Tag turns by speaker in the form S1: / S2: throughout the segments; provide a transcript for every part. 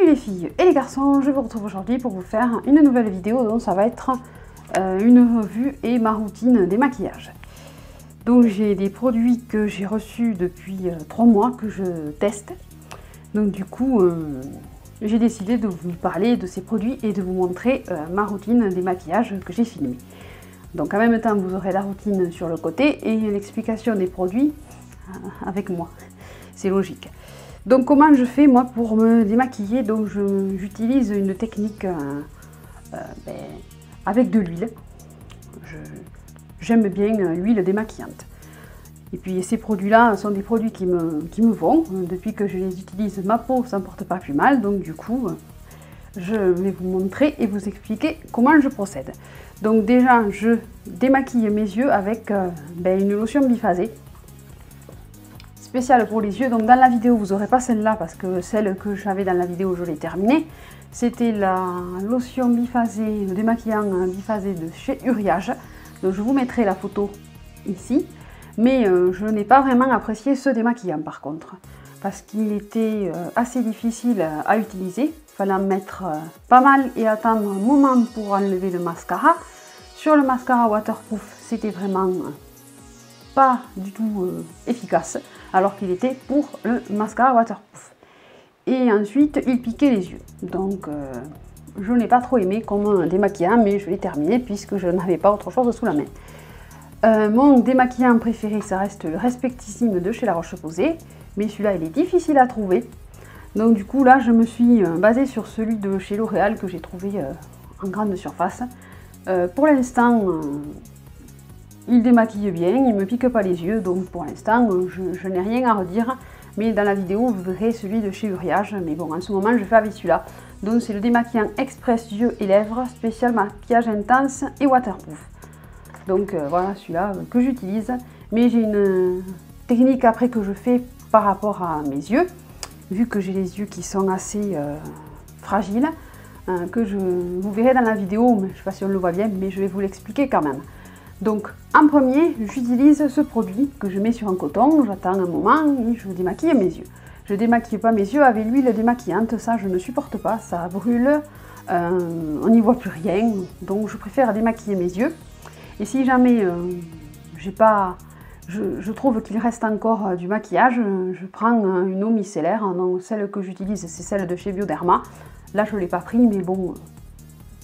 S1: Salut les filles et les garçons, je vous retrouve aujourd'hui pour vous faire une nouvelle vidéo dont ça va être une revue et ma routine des maquillages. Donc j'ai des produits que j'ai reçus depuis 3 mois que je teste. Donc du coup j'ai décidé de vous parler de ces produits et de vous montrer ma routine des maquillages que j'ai filmés. Donc en même temps vous aurez la routine sur le côté et l'explication des produits avec moi, c'est logique. Donc comment je fais moi pour me démaquiller? Donc j'utilise une technique avec de l'huile. J'aime bien l'huile démaquillante. Et puis ces produits-là sont des produits qui me vont. Depuis que je les utilise, ma peau ne s'en porte pas plus mal. Donc du coup, je vais vous montrer et vous expliquer comment je procède. Donc déjà, je démaquille mes yeux avec une lotion biphasée. Spéciale pour les yeux. Donc dans la vidéo vous n'aurez pas celle-là parce que celle que j'avais dans la vidéo je l'ai terminée. C'était la lotion biphasée, le démaquillant biphasé de chez Uriage. Donc je vous mettrai la photo ici. Mais je n'ai pas vraiment apprécié ce démaquillant par contre. Parce qu'il était assez difficile à utiliser. Il fallait en mettre pas mal et attendre un moment pour enlever le mascara. Sur le mascara waterproof c'était vraiment pas du tout efficace. Alors qu'il était pour le mascara waterproof. Et ensuite, il piquait les yeux. Donc, je n'ai pas trop aimé comme démaquillant, mais je l'ai terminé puisque je n'avais pas autre chose sous la main. Mon démaquillant préféré, ça reste le Respectissime de chez La Roche-Posay. Mais celui-là, il est difficile à trouver. Donc, du coup, là, je me suis basée sur celui de chez L'Oréal que j'ai trouvé en grande surface. Pour l'instant, il démaquille bien, il ne me pique pas les yeux, donc pour l'instant je n'ai rien à redire. Mais dans la vidéo vous verrez celui de chez Uriage, mais bon en ce moment je fais avec celui-là. Donc c'est le démaquillant express yeux et lèvres, spécial maquillage intense et waterproof. Donc voilà celui-là que j'utilise. Mais j'ai une technique après que je fais par rapport à mes yeux, vu que j'ai les yeux qui sont assez fragiles, que vous verrez dans la vidéo, mais je ne sais pas si on le voit bien, mais je vais vous l'expliquer quand même. Donc en premier, j'utilise ce produit que je mets sur un coton, j'attends un moment et je démaquille mes yeux. Je ne démaquille pas mes yeux avec l'huile démaquillante, ça je ne supporte pas, ça brûle, on n'y voit plus rien, donc je préfère démaquiller mes yeux. Et si jamais je trouve qu'il reste encore du maquillage, je prends une eau micellaire, donc celle que j'utilise c'est celle de chez Bioderma. Là je ne l'ai pas pris mais bon,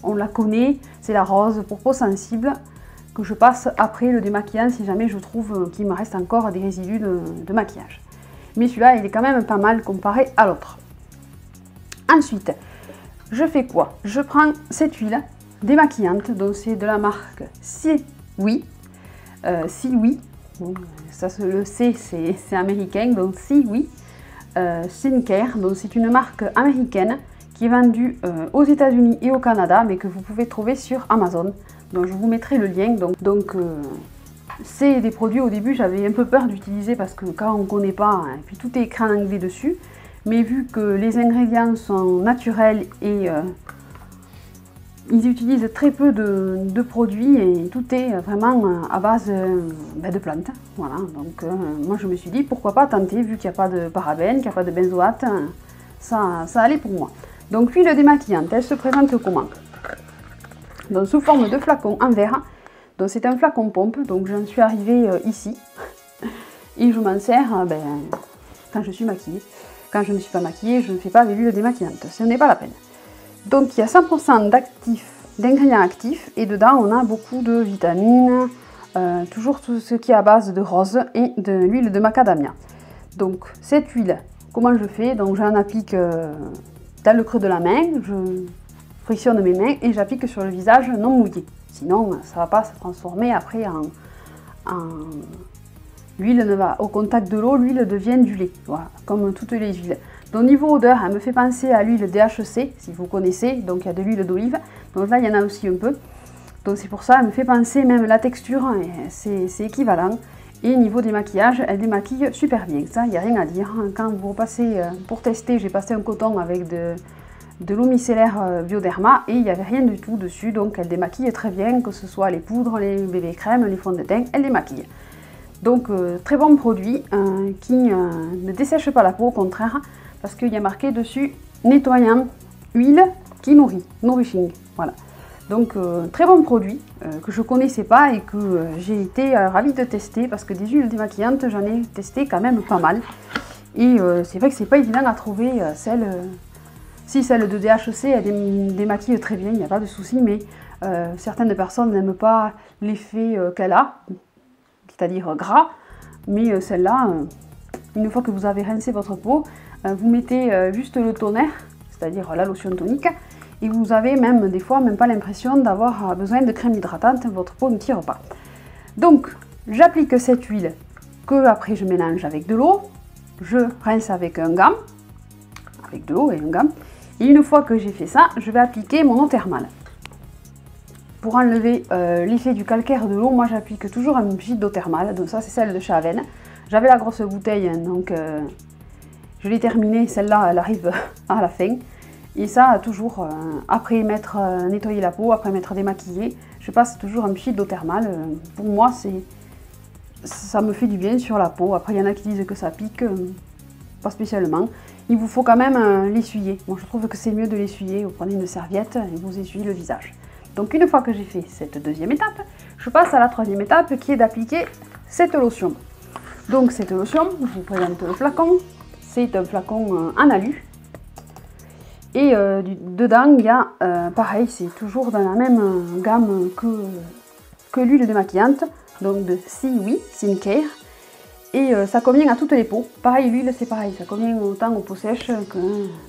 S1: on la connaît, c'est la rose pour peau sensible, que je passe après le démaquillant si jamais je trouve qu'il me reste encore des résidus de maquillage. Mais celui-là, il est quand même pas mal comparé à l'autre. Ensuite, je fais quoi? Je prends cette huile démaquillante, donc c'est de la marque Siwi. Siwi, ça le C c'est américain, donc Siwi. Skincare, donc c'est une marque américaine qui est vendue aux États-Unis et au Canada, mais que vous pouvez trouver sur Amazon. Donc je vous mettrai le lien. Donc c'est des produits, au début j'avais un peu peur d'utiliser parce que quand on ne connaît pas, et puis tout est écrit en anglais dessus. Mais vu que les ingrédients sont naturels et ils utilisent très peu de produits et tout est vraiment à base de plantes. Voilà, donc moi je me suis dit pourquoi pas tenter, vu qu'il n'y a pas de parabènes, qu'il n'y a pas de benzoate, ça allait pour moi. Donc l'huile démaquillante, elle se présente comment? Donc sous forme de flacon en verre. Donc c'est un flacon pompe, donc j'en suis arrivée ici. Et je m'en sers quand je suis maquillée. Quand je ne suis pas maquillée, je ne fais pas avec l'huile démaquillante, ce n'est pas la peine. Donc il y a 100% d'ingrédients actifs et dedans on a beaucoup de vitamines, toujours tout ce qui est à base de rose et de l'huile de macadamia. Donc cette huile, comment je fais? Donc j'en applique dans le creux de la main, je frictionne mes mains et j'applique sur le visage non mouillé. Sinon, ça ne va pas se transformer après en l'huile ne va au contact de l'eau, l'huile devient du lait. Voilà, comme toutes les huiles. Donc niveau odeur, elle me fait penser à l'huile DHC, si vous connaissez. Donc il y a de l'huile d'olive. Donc là, il y en a aussi un peu. Donc c'est pour ça, elle me fait penser, même la texture, c'est équivalent. Et niveau des maquillages, elle démaquille super bien. Ça, il n'y a rien à dire. Quand vous repassez, pour tester, j'ai passé un coton avec de l'eau micellaire Bioderma et il n'y avait rien du tout dessus, donc elle démaquille très bien, que ce soit les poudres, les bébés crèmes, les fonds de teint, elle démaquille. Donc très bon produit qui ne dessèche pas la peau, au contraire, parce qu'il y a marqué dessus nettoyant, huile qui nourrit, nourishing, voilà. Donc très bon produit que je ne connaissais pas et que j'ai été ravie de tester parce que des huiles démaquillantes, j'en ai testé quand même pas mal. Et c'est vrai que c'est pas évident à trouver si celle de DHC, elle démaquille très bien, il n'y a pas de souci, mais certaines personnes n'aiment pas l'effet qu'elle a, c'est-à-dire gras, mais celle-là, une fois que vous avez rincé votre peau, vous mettez juste le toner, c'est-à-dire la lotion tonique, et vous avez même des fois même pas l'impression d'avoir besoin de crème hydratante, votre peau ne tire pas. Donc j'applique cette huile que après je mélange avec de l'eau, je rince avec un gant, avec de l'eau et un gant, et une fois que j'ai fait ça, je vais appliquer mon eau thermale. Pour enlever l'effet du calcaire de l'eau, moi j'applique toujours un petit d'eau thermale, donc ça c'est celle de chez Aven. J'avais la grosse bouteille, donc je l'ai terminée, celle-là elle arrive à la fin. Et ça, toujours, après m'être nettoyé la peau, après m'être démaquillée, je passe toujours un petit d'eau thermale. Pour moi, ça me fait du bien sur la peau. Après, il y en a qui disent que ça pique, pas spécialement. Il vous faut quand même l'essuyer. Moi, je trouve que c'est mieux de l'essuyer. Vous prenez une serviette et vous essuyez le visage. Donc, une fois que j'ai fait cette deuxième étape, je passe à la troisième étape qui est d'appliquer cette lotion. Donc, cette lotion, je vous présente le flacon. C'est un flacon en alu. Et dedans, il y a, pareil, c'est toujours dans la même gamme que l'huile démaquillante, donc de Siwi Skincare. Et ça convient à toutes les peaux. Pareil, l'huile, c'est pareil, ça convient autant aux peaux sèches que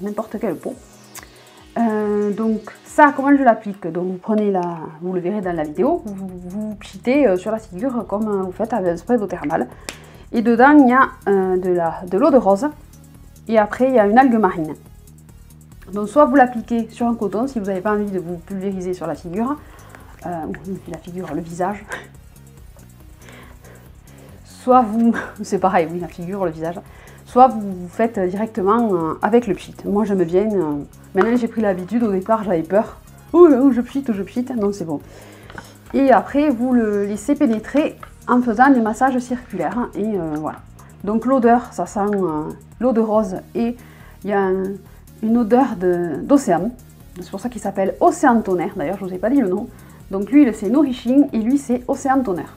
S1: n'importe quelle peau. Donc ça, comment je l'applique? Donc vous prenez vous le verrez dans la vidéo, vous pchitez sur la figure comme vous faites avec un spray d'eau thermale. Et dedans, il y a de l'eau de rose. Et après, il y a une algue marine. Donc soit vous l'appliquez sur un coton si vous n'avez pas envie de vous pulvériser sur la figure, le visage. Soit vous, c'est pareil, oui, la figure, le visage. Soit vous faites directement avec le pchit. Moi j'aime bien, maintenant j'ai pris l'habitude, au départ j'avais peur. Oh là, je pchit, non c'est bon. Et après vous le laissez pénétrer en faisant des massages circulaires. Et voilà. Donc l'odeur, ça sent l'eau de rose et il y a une odeur d'océan, c'est pour ça qu'il s'appelle Océan Tonnerre, d'ailleurs je ne vous ai pas dit le nom. Donc l'huile c'est Nourishing et lui c'est Océan Tonnerre.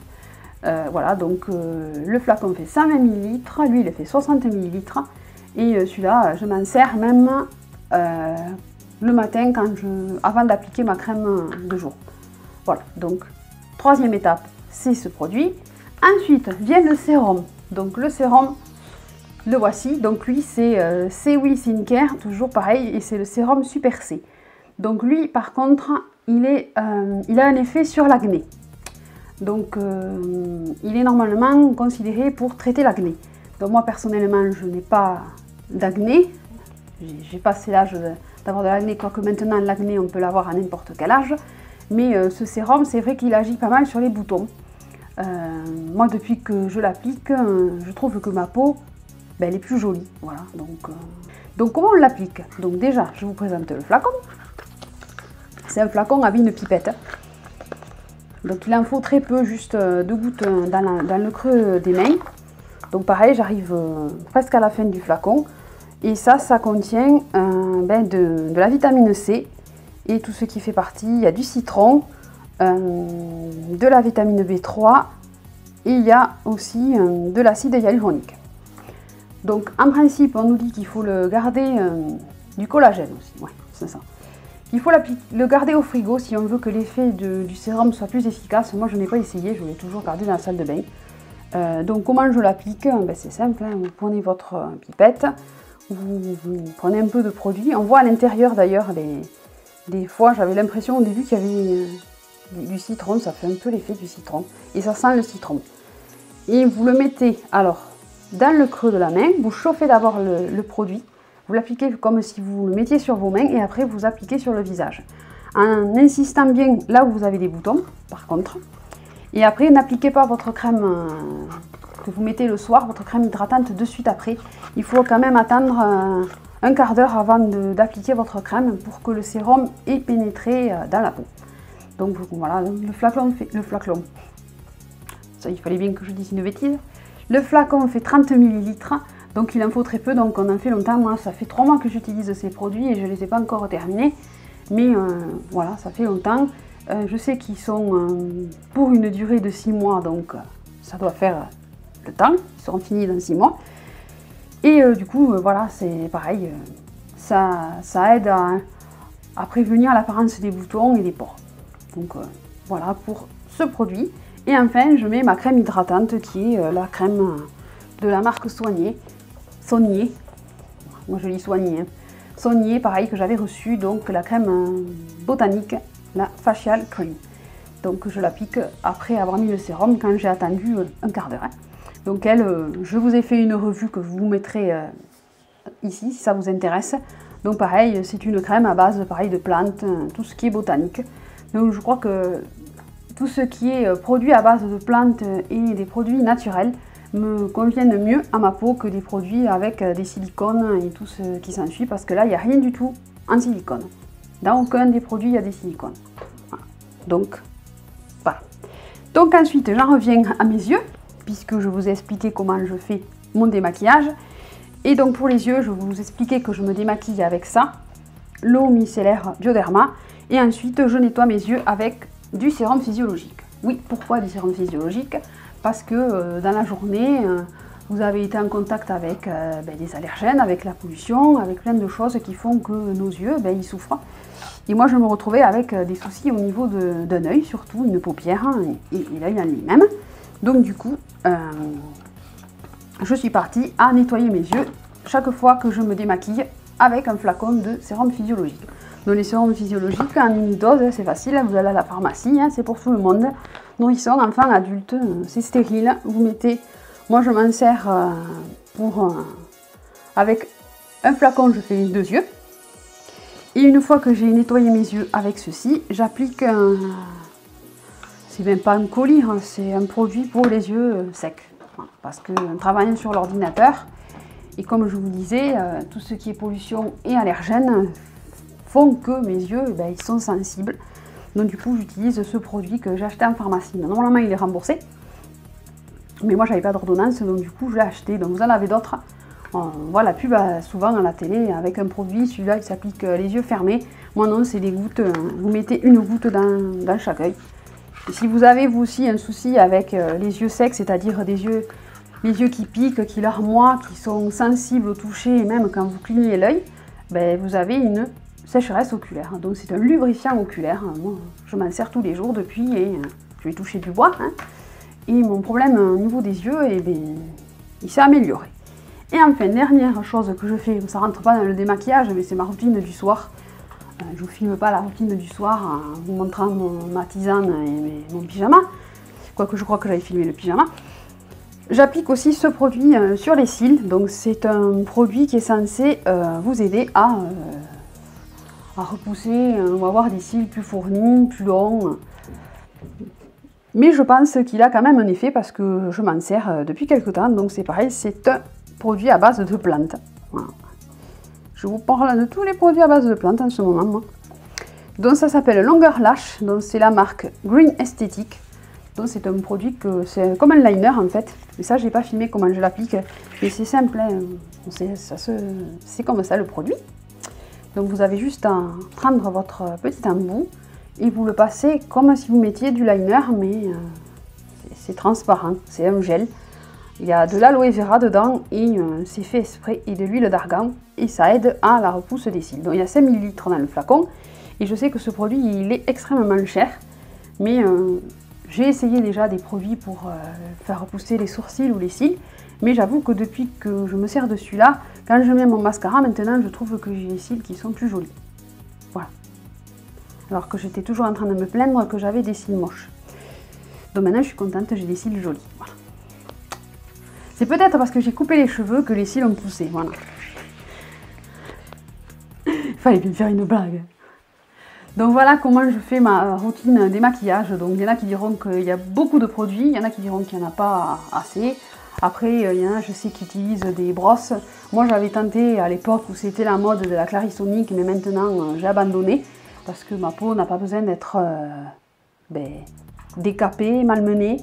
S1: Voilà, donc le flacon fait 120 ml, l'huile fait 60 ml et celui-là je m'en sers même le matin avant d'appliquer ma crème de jour. Voilà, donc troisième étape c'est ce produit. Ensuite vient le sérum, donc le sérum le voici, donc lui c'est Siwi Skincare, toujours pareil, et c'est le sérum Super C. Donc lui par contre, il a un effet sur l'acné. Donc il est normalement considéré pour traiter l'acné. Donc moi personnellement je n'ai pas d'acné, j'ai passé l'âge d'avoir de l'acné, quoique maintenant l'acné on peut l'avoir à n'importe quel âge. Mais ce sérum c'est vrai qu'il agit pas mal sur les boutons. Moi depuis que je l'applique, je trouve que ma peau elle est plus jolie, voilà. Donc comment on l'applique? Donc déjà, je vous présente le flacon. C'est un flacon avec une pipette. Donc il en faut très peu, juste 2 gouttes dans le creux des mains. Donc pareil, j'arrive presque à la fin du flacon. Et ça contient de la vitamine C et tout ce qui fait partie. Il y a du citron, de la vitamine B3 et il y a aussi de l'acide hyaluronique. Donc en principe, on nous dit qu'il faut le garder du collagène aussi, ouais, c'est ça. Il faut le garder au frigo si on veut que l'effet du sérum soit plus efficace. Moi, je n'ai pas essayé, je l'ai toujours gardé dans la salle de bain. Donc comment je l'applique? C'est simple, hein. Vous prenez votre pipette, vous prenez un peu de produit. On voit à l'intérieur d'ailleurs, des fois j'avais l'impression au début qu'il y avait du citron, ça fait un peu l'effet du citron. Et ça sent le citron. Et vous le mettez alors dans le creux de la main, vous chauffez d'abord le produit, vous l'appliquez comme si vous le mettiez sur vos mains et après vous appliquez sur le visage. En insistant bien là où vous avez des boutons, par contre. Et après, n'appliquez pas votre crème que vous mettez le soir, votre crème hydratante de suite après. Il faut quand même attendre un quart d'heure avant d'appliquer votre crème pour que le sérum ait pénétré dans la peau. Donc voilà, le flacon. Ça, il fallait bien que je dise une bêtise. Le flacon fait 30 ml, Donc il en faut très peu, donc on en fait longtemps. Moi ça fait 3 mois que j'utilise ces produits et je ne les ai pas encore terminés. Mais voilà, ça fait longtemps. Je sais qu'ils sont pour une durée de 6 mois, donc ça doit faire le temps. Ils seront finis dans 6 mois. Et du coup, voilà, c'est pareil. Ça aide à prévenir l'apparence des boutons et des pores. Donc voilà pour ce produit. Et enfin, je mets ma crème hydratante qui est la crème de la marque Soigné. Moi je lis Soigné. Hein. Soigné, pareil, que j'avais reçu, donc la crème botanique, la Facial Cream. Donc je l'applique après avoir mis le sérum quand j'ai attendu un quart d'heure. Hein. Donc elle, je vous ai fait une revue que je vous mettrai ici si ça vous intéresse. Donc pareil, c'est une crème à base pareil de plantes, tout ce qui est botanique. Donc je crois que tout ce qui est produit à base de plantes et des produits naturels me conviennent mieux à ma peau que des produits avec des silicones et tout ce qui s'ensuit, parce que là il n'y a rien du tout en silicone. Dans aucun des produits il y a des silicones. Voilà. Donc voilà. Donc ensuite j'en reviens à mes yeux, puisque je vous ai expliqué comment je fais mon démaquillage. Et donc pour les yeux, je vais vous expliquer que je me démaquille avec ça, l'eau micellaire Bioderma, et ensuite je nettoie mes yeux avec du sérum physiologique. Oui, pourquoi du sérum physiologique? Parce que dans la journée, vous avez été en contact avec des allergènes, avec la pollution, avec plein de choses qui font que nos yeux, ils souffrent. Et moi, je me retrouvais avec des soucis au niveau d'un œil, surtout une paupière, hein, et l'œil en lui-même. Donc du coup, je suis partie à nettoyer mes yeux chaque fois que je me démaquille avec un flacon de sérum physiologique. Donc les sérums physiologiques en unidose, c'est facile, vous allez à la pharmacie, hein, c'est pour tout le monde. Nourrissons, enfants, adultes, c'est stérile. Vous mettez, moi je m'en sers avec un flacon, je fais les 2 yeux. Et une fois que j'ai nettoyé mes yeux avec ceci, j'applique c'est même pas un collyre, c'est un produit pour les yeux secs. Parce que travaillant sur l'ordinateur, et comme je vous disais, tout ce qui est pollution et allergènes font que mes yeux, ils sont sensibles. Donc du coup, j'utilise ce produit que j'ai acheté en pharmacie. Normalement, il est remboursé, mais moi, j'avais pas d'ordonnance, donc du coup, je l'ai acheté. Donc vous en avez d'autres. On voit la pub souvent à la télé avec un produit, celui-là, il s'applique les yeux fermés. Moi non, c'est des gouttes. Vous mettez une goutte dans chaque œil. Et si vous avez vous aussi un souci avec les yeux secs, c'est-à-dire les yeux qui piquent, qui larmoient, qui sont sensibles au toucher, et même quand vous clignez l'œil, vous avez une sécheresse oculaire. Donc c'est un lubrifiant oculaire. Moi, je m'en sers tous les jours depuis et je vais toucher du bois. Hein. Et mon problème au niveau des yeux, il s'est amélioré. Et enfin, dernière chose que je fais, ça rentre pas dans le démaquillage, mais c'est ma routine du soir. Je vous filme pas la routine du soir en vous montrant ma tisane et mon pyjama. Quoique je crois que j'avais filmé le pyjama. J'applique aussi ce produit sur les cils. Donc c'est un produit qui est censé vous aider à repousser, on va avoir des cils plus fournis, plus longs. Mais je pense qu'il a quand même un effet parce que je m'en sers depuis quelques temps. Donc c'est pareil, c'est un produit à base de plantes. Voilà. Je vous parle de tous les produits à base de plantes en ce moment. Moi. Donc ça s'appelle Longer Lash. Donc c'est la marque Green Aesthetic. Donc c'est un produit que c'est comme un liner en fait. Mais ça, j'ai pas filmé comment je l'applique. Mais c'est simple. Hein. C'est comme ça le produit. Donc vous avez juste à prendre votre petit embout et vous le passez comme si vous mettiez du liner, mais c'est transparent. C'est un gel. Il y a de l'aloe vera dedans et c'est fait exprès et de l'huile d'argan et ça aide à la repousse des cils. Donc il y a 5 ml dans le flacon et je sais que ce produit il est extrêmement cher, mais j'ai essayé déjà des produits pour faire repousser les sourcils ou les cils, mais j'avoue que depuis que je me sers de celui-là, quand je mets mon mascara maintenant je trouve que j'ai les cils qui sont plus jolis. Voilà. Alors que j'étais toujours en train de me plaindre que j'avais des cils moches. Donc maintenant je suis contente, j'ai des cils jolis. Voilà. C'est peut-être parce que j'ai coupé les cheveux que les cils ont poussé, voilà. Il fallait bien faire une blague. Donc voilà comment je fais ma routine démaquillage. Donc il y en a qui diront qu'il y a beaucoup de produits, il y en a qui diront qu'il n'y en a pas assez. Après, il y en a, je sais, qui utilisent des brosses. Moi j'avais tenté à l'époque où c'était la mode de la Clarisonic, mais maintenant j'ai abandonné. Parce que ma peau n'a pas besoin d'être décapée, malmenée.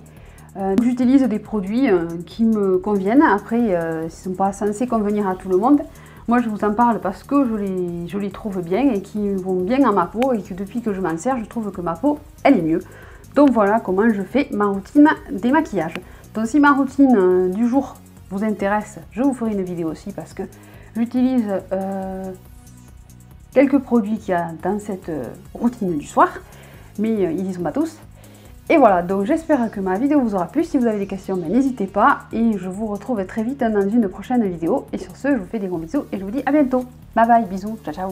S1: J'utilise des produits qui me conviennent. Après, ils ne sont pas censés convenir à tout le monde. Moi, je vous en parle parce que je les trouve bien et qui vont bien à ma peau et que depuis que je m'en sers, je trouve que ma peau, elle est mieux. Donc voilà comment je fais ma routine démaquillage. Donc si ma routine du jour vous intéresse, je vous ferai une vidéo aussi parce que j'utilise quelques produits qu'il y a dans cette routine du soir, mais ils n'y sont pas tous. Et voilà, donc j'espère que ma vidéo vous aura plu. Si vous avez des questions, n'hésitez pas. Et je vous retrouve très vite dans une prochaine vidéo. Et sur ce, je vous fais des gros bisous et je vous dis à bientôt. Bye bye, bisous, ciao ciao.